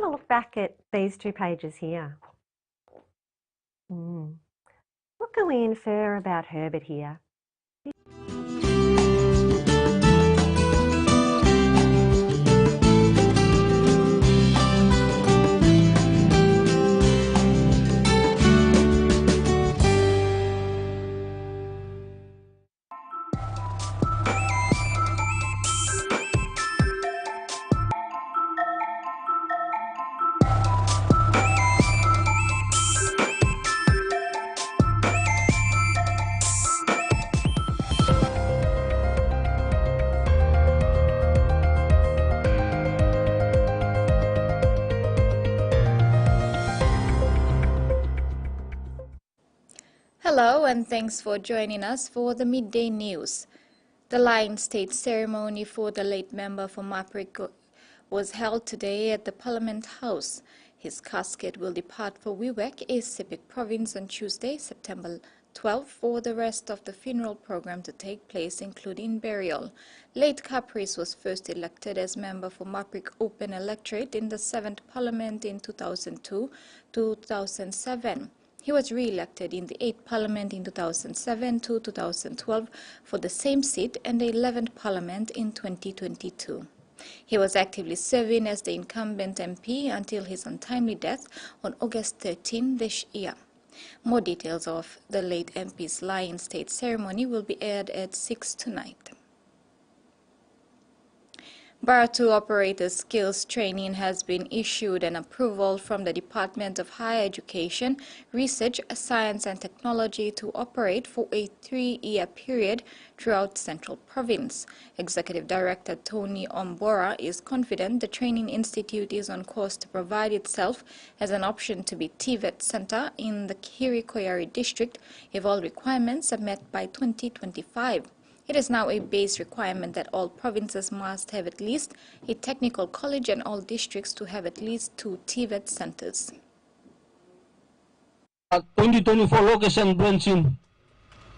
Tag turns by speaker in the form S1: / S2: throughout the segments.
S1: a look back at these 2 pages here. What can we infer about Herbert here?
S2: Hello and thanks for joining us for the Midday News. The Lion State ceremony for the late member for Maprik was held today at the Parliament House. His casket will depart for Wewak, a Sepik province, on Tuesday, September 12, for the rest of the funeral program to take place, including burial. Late Caprice was first elected as member for Maprik Open Electorate in the 7th Parliament in 2002-2007. He was re-elected in the 8th Parliament in 2007 to 2012 for the same seat and the 11th Parliament in 2022. He was actively serving as the incumbent MP until his untimely death on August 13 this year. More details of the late MP's Lion State ceremony will be aired at 6 tonight. Bar 2 operator skills training has been issued an approval from the Department of Higher Education, Research, Science and Technology to operate for a 3-year period throughout Central Province. Executive Director Tony Ombora is confident the training institute is on course to provide itself as an option to be TVET Center in the Kirikoyari district if all requirements are met by 2025. It is now a base requirement that all provinces must have at least a technical college and all districts to have at least 2 TVET centers.
S3: 2024 location branching,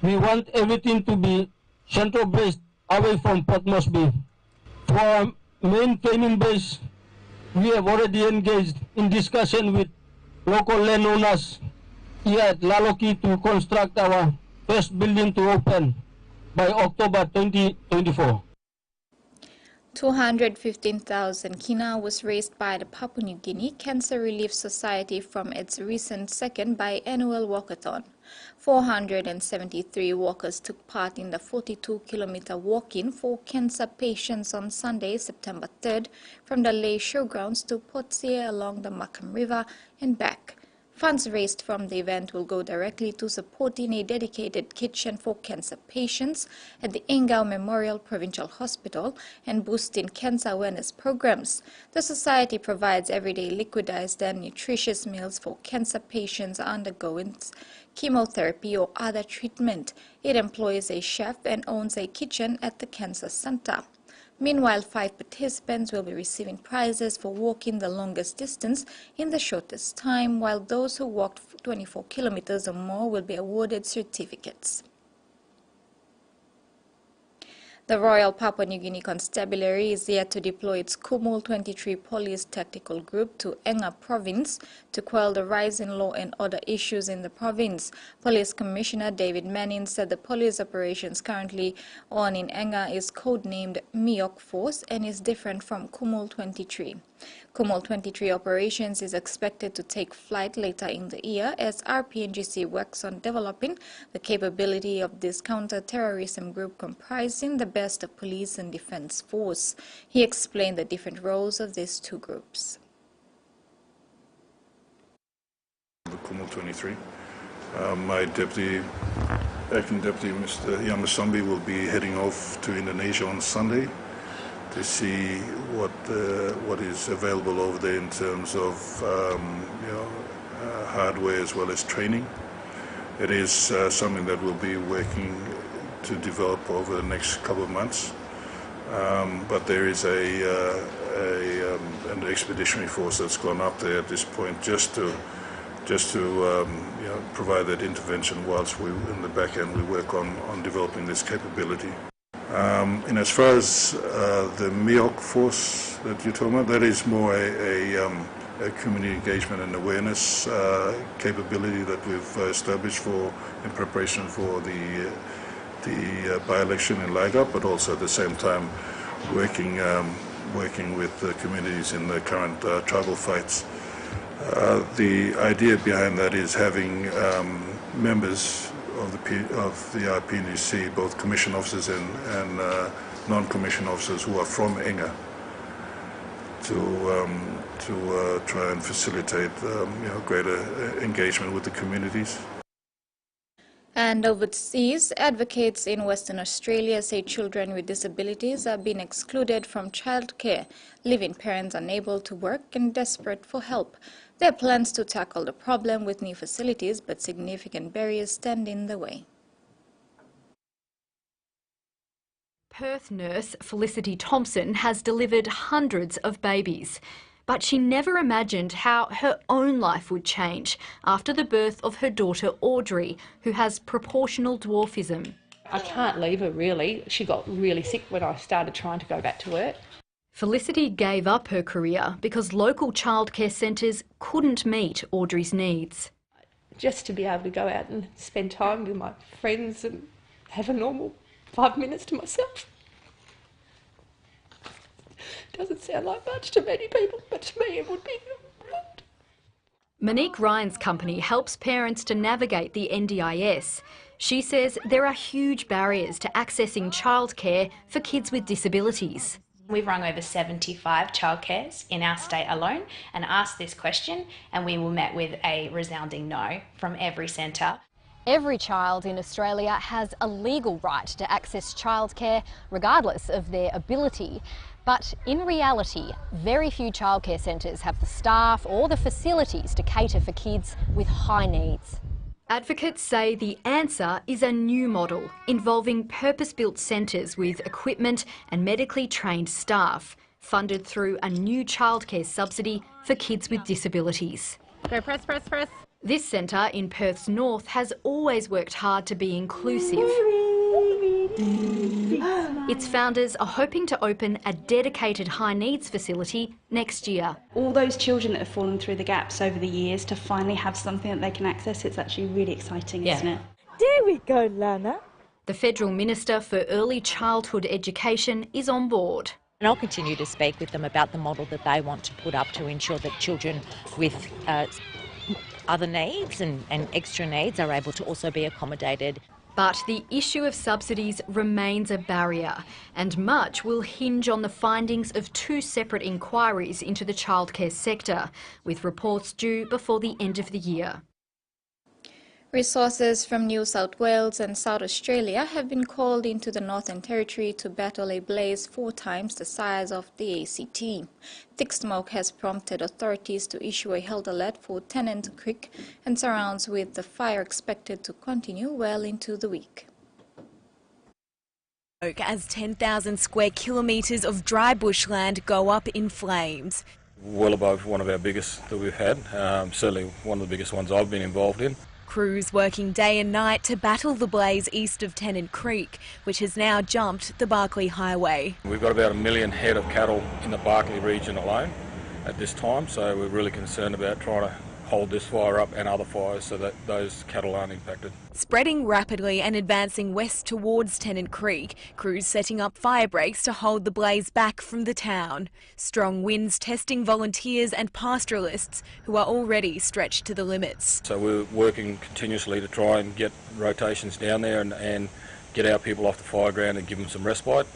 S3: we want everything to be central based away from Port Moresby. For our main training base, we have already engaged in discussion with local landowners here at Laloki to construct our first building to open by October 2024.
S2: 215,000 kina was raised by the Papua New Guinea Cancer Relief Society from its recent second biannual walkathon. 473 walkers took part in the 42-kilometer walk-in for cancer patients on Sunday, September 3rd, from the Leh Showgrounds to Port Said along the Makam River and back. Funds raised from the event will go directly to supporting a dedicated kitchen for cancer patients at the Engau Memorial Provincial Hospital and boosting cancer awareness programs. The society provides everyday liquidized and nutritious meals for cancer patients undergoing chemotherapy or other treatment. It employs a chef and owns a kitchen at the cancer center. Meanwhile, 5 participants will be receiving prizes for walking the longest distance in the shortest time, while those who walked 24 kilometers or more will be awarded certificates. The Royal Papua New Guinea Constabulary is yet to deploy its Kumul 23 Police Tactical Group to Enga Province to quell the rise in law and order issues in the province. Police Commissioner David Manning said the police operations currently on in Enga is codenamed Miok Force and is different from Kumul 23. Kumul 23 operations is expected to take flight later in the year as RPNGC works on developing the capability of this counter-terrorism group comprising the best of police and defense force. He explained the different roles of these 2 groups.
S4: The Kumul 23. My acting deputy, Mr. Yamasombi, will be heading off to Indonesia on Sunday to see what is available over there in terms of hardware as well as training. It is something that we'll be working to develop over the next couple of months. But there is an expeditionary force that's gone up there at this point just to provide that intervention whilst we in the back end we work on developing this capability. And as far as the Miok force that you're talking about, that is more a community engagement and awareness capability that we've established in preparation for the by-election in Liga, but also at the same time working with the communities in the current tribal fights. The idea behind that is having members of the PNG, both commission officers and non-commissioned officers who are from Enga, to try and facilitate greater engagement with the communities.
S2: And overseas, advocates in Western Australia say children with disabilities are being excluded from childcare, leaving parents unable to work and desperate for help. There are plans to tackle the problem with new facilities, but significant barriers stand in the way.
S5: Perth nurse Felicity Thompson has delivered hundreds of babies, but she never imagined how her own life would change after the birth of her daughter Audrey, who has proportional dwarfism.
S6: I can't leave her really. She got really sick when I started trying to go back to work.
S5: Felicity gave up her career because local childcare centres couldn't meet Audrey's needs.
S6: Just to be able to go out and spend time with my friends and have a normal 5 minutes to myself. Doesn't sound like much to many people, but to me it would be.
S5: Monique Ryan's company helps parents to navigate the NDIS. She says there are huge barriers to accessing childcare for kids with disabilities.
S7: We've rung over 75 childcares in our state alone and asked this question, and we were met with a resounding no from every centre.
S8: Every child in Australia has a legal right to access childcare regardless of their ability. But in reality, very few childcare centres have the staff or the facilities to cater for kids with high needs.
S5: Advocates say the answer is a new model involving purpose-built centres with equipment and medically trained staff, funded through a new childcare subsidy for kids with disabilities.
S8: Go press, press, press.
S5: This centre in Perth's north has always worked hard to be inclusive. Its founders are hoping to open a dedicated high needs facility next year.
S9: All those children that have fallen through the gaps over the years, to finally have something that they can access, it's actually really exciting, isn't it?
S10: There we go, Lana.
S5: The Federal Minister for Early Childhood Education is on board.
S11: And I'll continue to speak with them about the model that they want to put up to ensure that children with other needs and extra needs are able to also be accommodated.
S5: But the issue of subsidies remains a barrier, and much will hinge on the findings of two separate inquiries into the childcare sector, with reports due before the end of the year.
S2: Resources from New South Wales and South Australia have been called into the Northern Territory to battle a blaze 4 times the size of the ACT. Thick smoke has prompted authorities to issue a health alert for Tennant Creek and surrounds, with the fire expected to continue well into the week.
S12: As 10,000 square kilometres of dry bushland go up in flames.
S13: Well above one of our biggest that we've had, certainly one of the biggest ones I've been involved in.
S12: Crews working day and night to battle the blaze east of Tennant Creek, which has now jumped the Barkly Highway.
S13: We've got about 1 million head of cattle in the Barkly region alone at this time, so we're really concerned about trying to hold this fire up and other fires so that those cattle aren't impacted.
S12: Spreading rapidly and advancing west towards Tennant Creek, crews setting up fire breaks to hold the blaze back from the town. Strong winds testing volunteers and pastoralists who are already stretched to the limits.
S13: So we're working continuously to try and get rotations down there and get our people off the fire ground and give them some respite.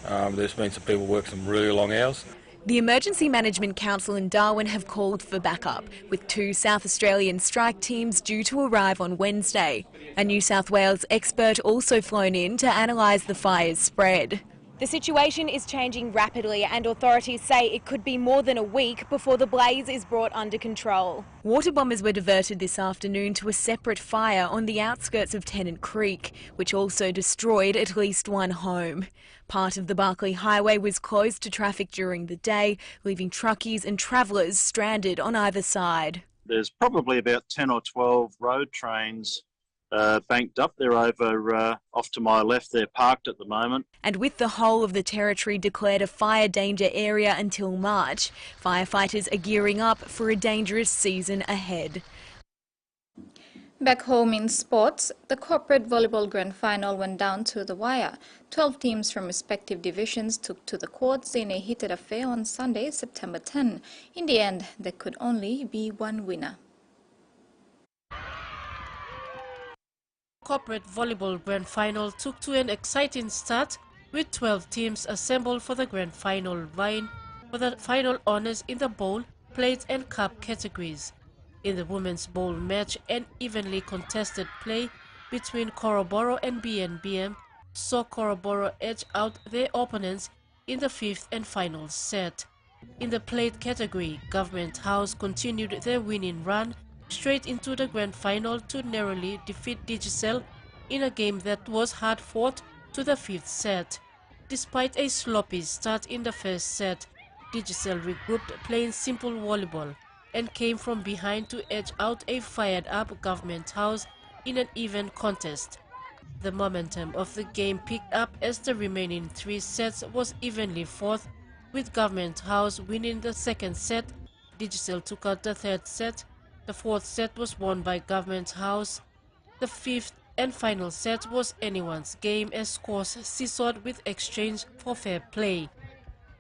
S13: There's been some people work some really long hours.
S12: The Emergency Management Council in Darwin have called for backup, with 2 South Australian strike teams due to arrive on Wednesday. A New South Wales expert also flown in to analyse the fire's spread. The situation is changing rapidly, and authorities say it could be more than a week before the blaze is brought under control. Water bombers were diverted this afternoon to a separate fire on the outskirts of Tennant Creek, which also destroyed at least 1 home. Part of the Barkly Highway was closed to traffic during the day, leaving truckies and travellers stranded on either side.
S14: There's probably about 10 or 12 road trains banked up. They're over off to my left. They're parked at the moment.
S12: And with the whole of the territory declared a fire danger area until March, firefighters are gearing up for a dangerous season ahead.
S2: Back home in sports, the corporate volleyball grand final went down to the wire. 12 teams from respective divisions took to the courts in a heated affair on Sunday, September 10. In the end, there could only be one winner.
S15: Corporate volleyball grand final took to an exciting start with 12 teams assembled for the grand final, vying for the final honors in the bowl, plate and cup categories. In the women's bowl match, an evenly contested play between Koroboro and BNBM saw Koroboro edge out their opponents in the fifth and final set. In the plate category, Government House continued their winning run straight into the grand final to narrowly defeat Digicel in a game that was hard fought to the fifth set. Despite a sloppy start in the first set, Digicel regrouped playing simple volleyball and came from behind to edge out a fired-up Government House in an even contest. The momentum of the game picked up as the remaining 3 sets was evenly fought, with Government House winning the second set. Digicel took out the third set. The fourth set was won by Government House. The fifth and final set was anyone's game as scores seesawed with exchange for fair play.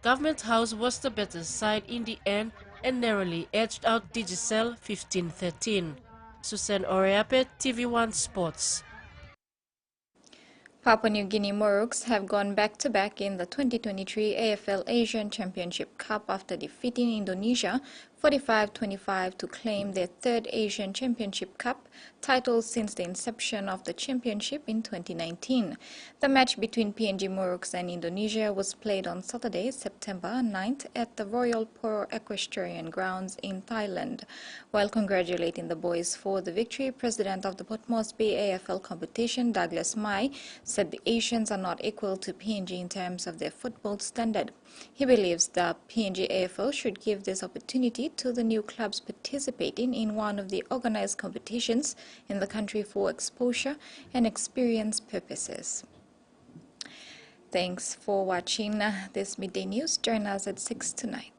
S15: Government House was the better side in the end and narrowly edged out Digicel 15-13. Susan Oreape, TV1 Sports.
S2: Papua New Guinea Moruks have gone back-to-back in the 2023 AFL Asian Championship Cup after defeating Indonesia 45-25 to claim their third Asian Championship Cup title since the inception of the championship in 2019. The match between PNG Moruks and Indonesia was played on Saturday, September 9th at the Royal Poro Equestrian Grounds in Thailand. While congratulating the boys for the victory, President of the Port Moresby AFL competition, Douglas Mai, said the Asians are not equal to PNG in terms of their football standard. He believes the PNG AFL should give this opportunity to the new clubs participating in one of the organized competitions in the country for exposure and experience purposes. Thanks for watching this Midday News. Join us at 6 tonight.